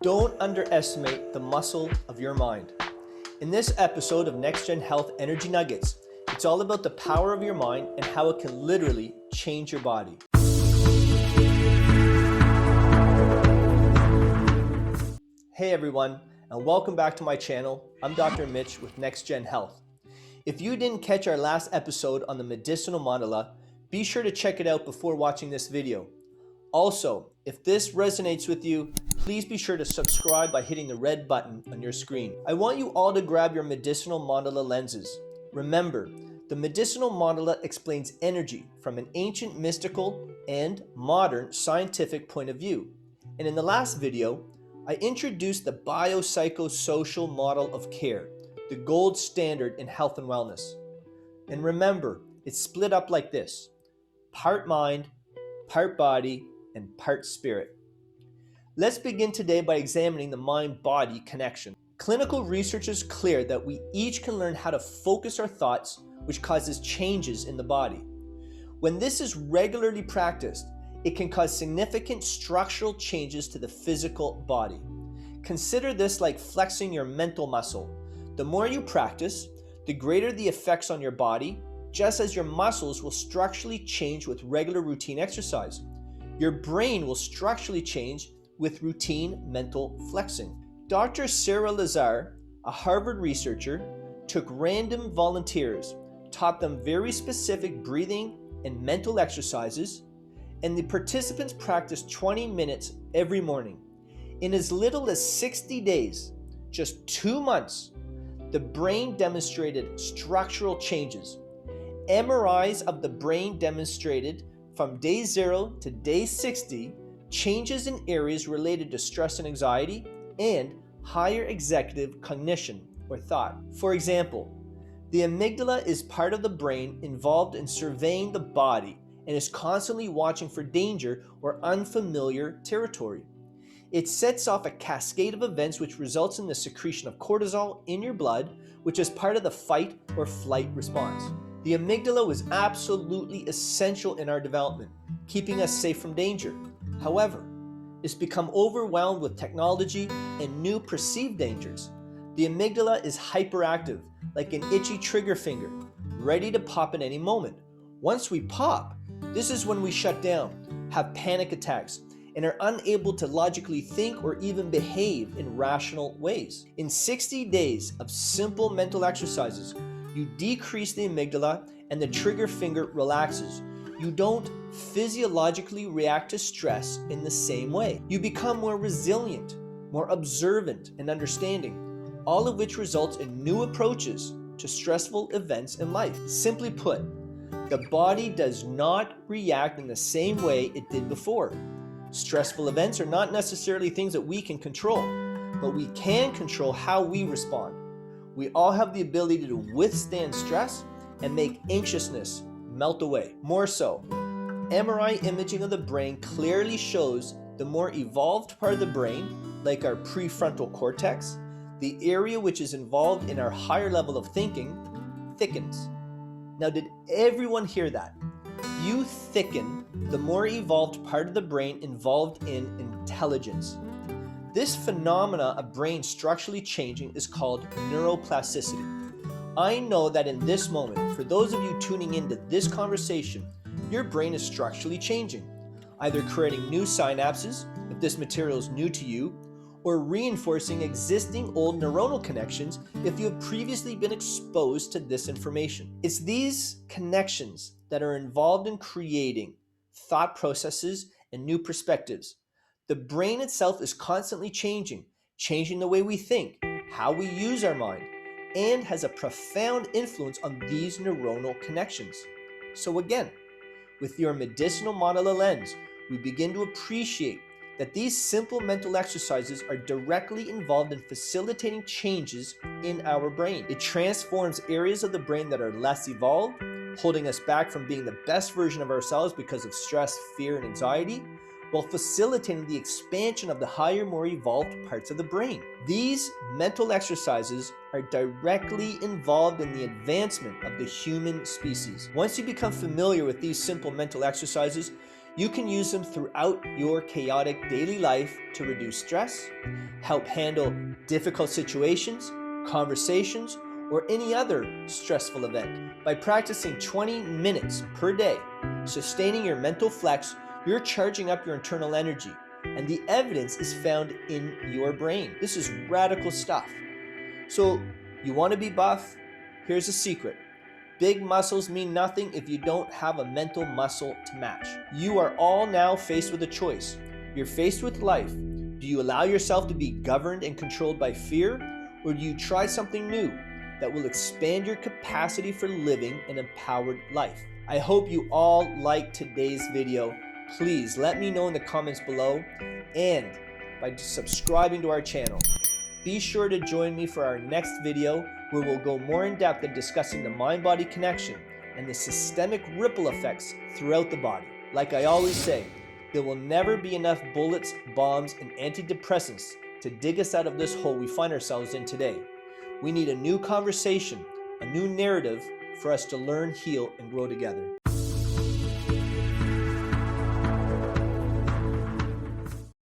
Don't underestimate the muscle of your mind. In this episode of Next Gen Health Energy Nuggets, it's all about the power of your mind and how it can literally change your body. Hey everyone, and welcome back to my channel. I'm Dr. Mitch with Next Gen Health. If you didn't catch our last episode on the medicinal mandala, be sure to check it out before watching this video. Also, if this resonates with you, please be sure to subscribe by hitting the red button on your screen. I want you all to grab your medicinal mandala lenses. Remember, the medicinal mandala explains energy from an ancient mystical and modern scientific point of view. And in the last video, I introduced the biopsychosocial model of care, the gold standard in health and wellness. And remember, it's split up like this: part mind, part body, and part spirit. Let's begin today by examining the mind-body connection. Clinical research is clear that we each can learn how to focus our thoughts, which causes changes in the body. When this is regularly practiced, it can cause significant structural changes to the physical body. Consider this like flexing your mental muscle. The more you practice, the greater the effects on your body, just as your muscles will structurally change with regular routine exercise. Your brain will structurally change with routine mental flexing. Dr. Sarah Lazar, a Harvard researcher, took random volunteers, taught them very specific breathing and mental exercises, and the participants practiced 20 minutes every morning. In as little as 60 days, just 2 months, the brain demonstrated structural changes. MRIs of the brain demonstrated from day 0 to day 60 changes in areas related to stress and anxiety and higher executive cognition or thought. For example, the amygdala is part of the brain involved in surveying the body and is constantly watching for danger or unfamiliar territory. It sets off a cascade of events which results in the secretion of cortisol in your blood, which is part of the fight or flight response. The amygdala was absolutely essential in our development, keeping us safe from danger. However, it's become overwhelmed with technology and new perceived dangers. The amygdala is hyperactive, like an itchy trigger finger, ready to pop at any moment. Once we pop, this is when we shut down, have panic attacks, and are unable to logically think or even behave in rational ways. In 60 days of simple mental exercises, you decrease the amygdala and the trigger finger relaxes. You don't physiologically react to stress in the same way. You become more resilient, more observant and understanding, all of which results in new approaches to stressful events in life. Simply put, the body does not react in the same way it did before. Stressful events are not necessarily things that we can control, but we can control how we respond. We all have the ability to withstand stress and make anxiousness melt away. More so, MRI imaging of the brain clearly shows the more evolved part of the brain, like our prefrontal cortex, the area which is involved in our higher level of thinking, thickens. Now, did everyone hear that? You thicken the more evolved part of the brain involved in intelligence. This phenomena of brain structurally changing is called neuroplasticity. I know that in this moment, for those of you tuning into this conversation, your brain is structurally changing, either creating new synapses, if this material is new to you, or reinforcing existing old neuronal connections if you have previously been exposed to this information. It's these connections that are involved in creating thought processes and new perspectives. The brain itself is constantly changing the way we think, how we use our mind, and has a profound influence on these neuronal connections. So again, with your medicinal mandala lens, we begin to appreciate that these simple mental exercises are directly involved in facilitating changes in our brain. It transforms areas of the brain that are less evolved, holding us back from being the best version of ourselves because of stress, fear, and anxiety, while facilitating the expansion of the higher, more evolved parts of the brain. These mental exercises are directly involved in the advancement of the human species. Once you become familiar with these simple mental exercises, You can use them throughout your chaotic daily life to reduce stress, help handle difficult situations, conversations, or any other stressful event. By practicing 20 minutes per day, sustaining your mental flex, you're charging up your internal energy, and the evidence is found in your brain. This is radical stuff. So, you want to be buff? Here's a secret. Big muscles mean nothing if you don't have a mental muscle to match. You are all now faced with a choice. You're faced with life. Do you allow yourself to be governed and controlled by fear, or do you try something new that will expand your capacity for living an empowered life? I hope you all liked today's video. Please let me know in the comments below, and by subscribing to our channel. Be sure to join me for our next video, where we'll go more in depth in discussing the mind-body connection and the systemic ripple effects throughout the body. Like I always say, there will never be enough bullets, bombs, and antidepressants to dig us out of this hole we find ourselves in today. We need a new conversation, a new narrative for us to learn, heal, and grow together.